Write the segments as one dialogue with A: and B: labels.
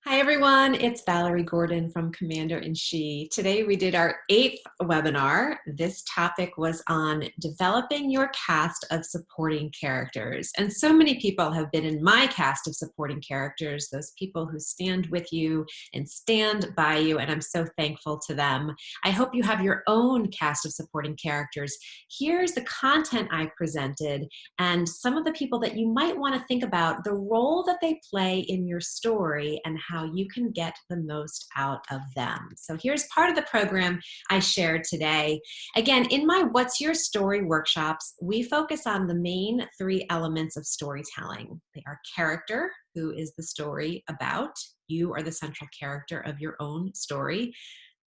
A: Hi everyone, it's Valerie Gordon from Commander in She. Today we did our 8th webinar. This topic was on developing your cast of supporting characters. And so many people have been in my cast of supporting characters, those people who stand with you and stand by you, and I'm so thankful to them. I hope you have your own cast of supporting characters. Here's the content I presented and some of the people that you might want to think about, the role that they play in your story and how you can get the most out of them. So here's part of the program I shared today. Again, in my What's Your Story workshops, we focus on the main 3 elements of storytelling. They are character, who is the story about. You are the central character of your own story.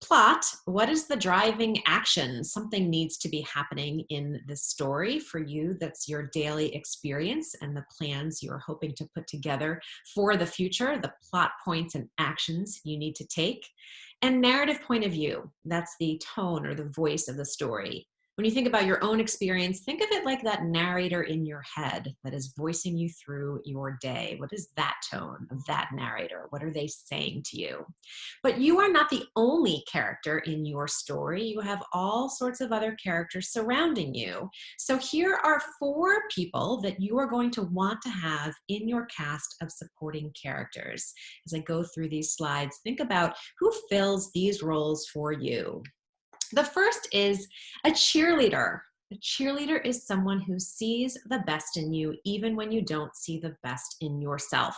A: Plot, what is the driving action? Something needs to be happening in the story for you. That's your daily experience and the plans you're hoping to put together for the future, the plot points and actions you need to take. And narrative point of view, that's the tone or the voice of the story. When you think about your own experience, think of it like that narrator in your head that is voicing you through your day. What is that tone of that narrator? What are they saying to you? But you are not the only character in your story. You have all sorts of other characters surrounding you. So here are 4 people that you are going to want to have in your cast of supporting characters. As I go through these slides, think about who fills these roles for you. The first is a cheerleader. A cheerleader is someone who sees the best in you even when you don't see the best in yourself.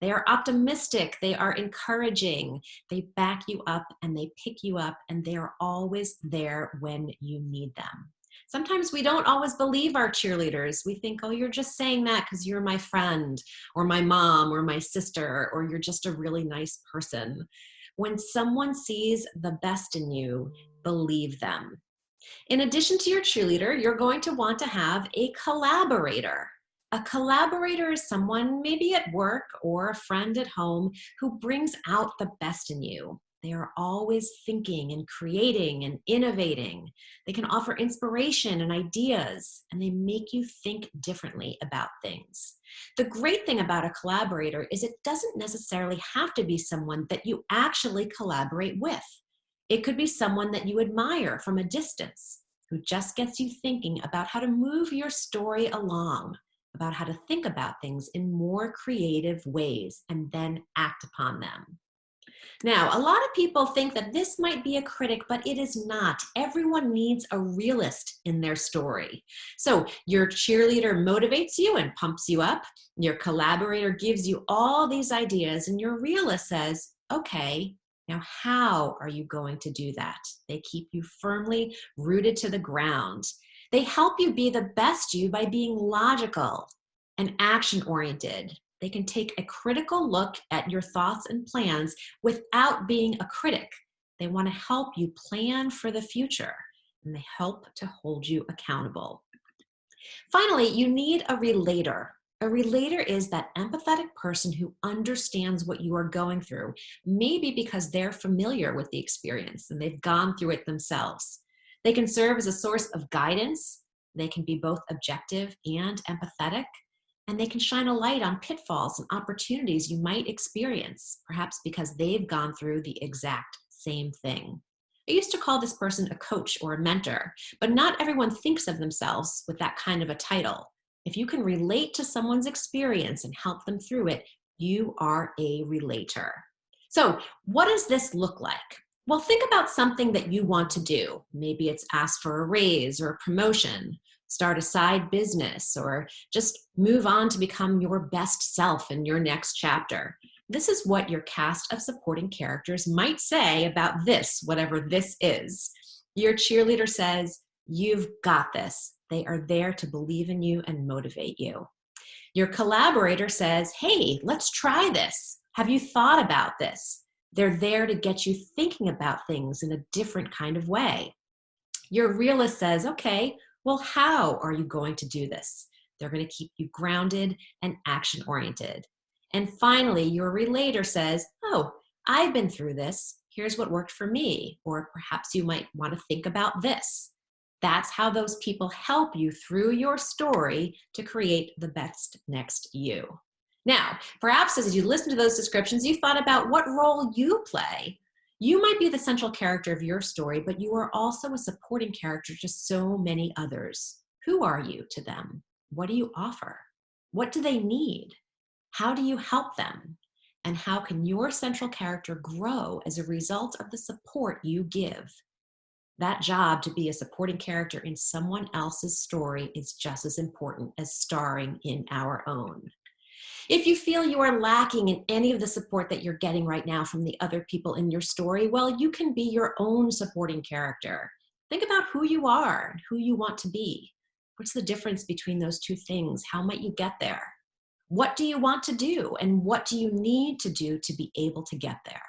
A: They are optimistic, they are encouraging, they back you up and they pick you up, and they are always there when you need them. Sometimes we don't always believe our cheerleaders. We think, oh, you're just saying that because you're my friend or my mom or my sister, or you're just a really nice person. When someone sees the best in you, believe them. In addition to your cheerleader, you're going to want to have a collaborator. A collaborator is someone maybe at work or a friend at home who brings out the best in you. They are always thinking and creating and innovating. They can offer inspiration and ideas, and they make you think differently about things. The great thing about a collaborator is it doesn't necessarily have to be someone that you actually collaborate with. It could be someone that you admire from a distance, who just gets you thinking about how to move your story along, about how to think about things in more creative ways and then act upon them. Now, a lot of people think that this might be a critic, but it is not. Everyone needs a realist in their story. So your cheerleader motivates you and pumps you up. Your collaborator gives you all these ideas, and your realist says, okay, now how are you going to do that? They keep you firmly rooted to the ground. They help you be the best you by being logical and action-oriented. They can take a critical look at your thoughts and plans without being a critic. They want to help you plan for the future, and they help to hold you accountable. Finally, you need a relator. A relator is that empathetic person who understands what you are going through, maybe because they're familiar with the experience and they've gone through it themselves. They can serve as a source of guidance. They can be both objective and empathetic. And they can shine a light on pitfalls and opportunities you might experience, perhaps because they've gone through the exact same thing. I used to call this person a coach or a mentor, but not everyone thinks of themselves with that kind of a title. If you can relate to someone's experience and help them through it, you are a relator. So what does this look like? Well, think about something that you want to do. Maybe it's ask for a raise or a promotion, start a side business, or just move on to become your best self in your next chapter. This is what your cast of supporting characters might say about this, whatever this is. Your cheerleader says, you've got this. They are there to believe in you and motivate you. Your collaborator says, hey, let's try this. Have you thought about this? They're there to get you thinking about things in a different kind of way. Your realist says, okay, well, how are you going to do this? They're going to keep you grounded and action-oriented. And finally, your relator says, oh, I've been through this. Here's what worked for me. Or perhaps you might want to think about this. That's how those people help you through your story to create the best next you. Now, perhaps as you listen to those descriptions, you thought about what role you play. You might be the central character of your story, but you are also a supporting character to so many others. Who are you to them? What do you offer? What do they need? How do you help them? And how can your central character grow as a result of the support you give? That job to be a supporting character in someone else's story is just as important as starring in our own. If you feel you are lacking in any of the support that you're getting right now from the other people in your story, well, you can be your own supporting character. Think about who you are and who you want to be. What's the difference between those two things? How might you get there? What do you want to do? And what do you need to do to be able to get there?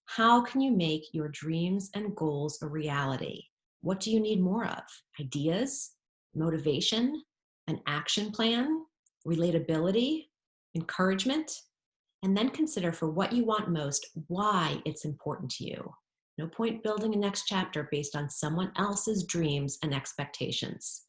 A: How can you make your dreams and goals a reality? What do you need more of? Ideas, motivation, an action plan, relatability, encouragement? And then consider for what you want most, why it's important to you. No point building a next chapter based on someone else's dreams and expectations.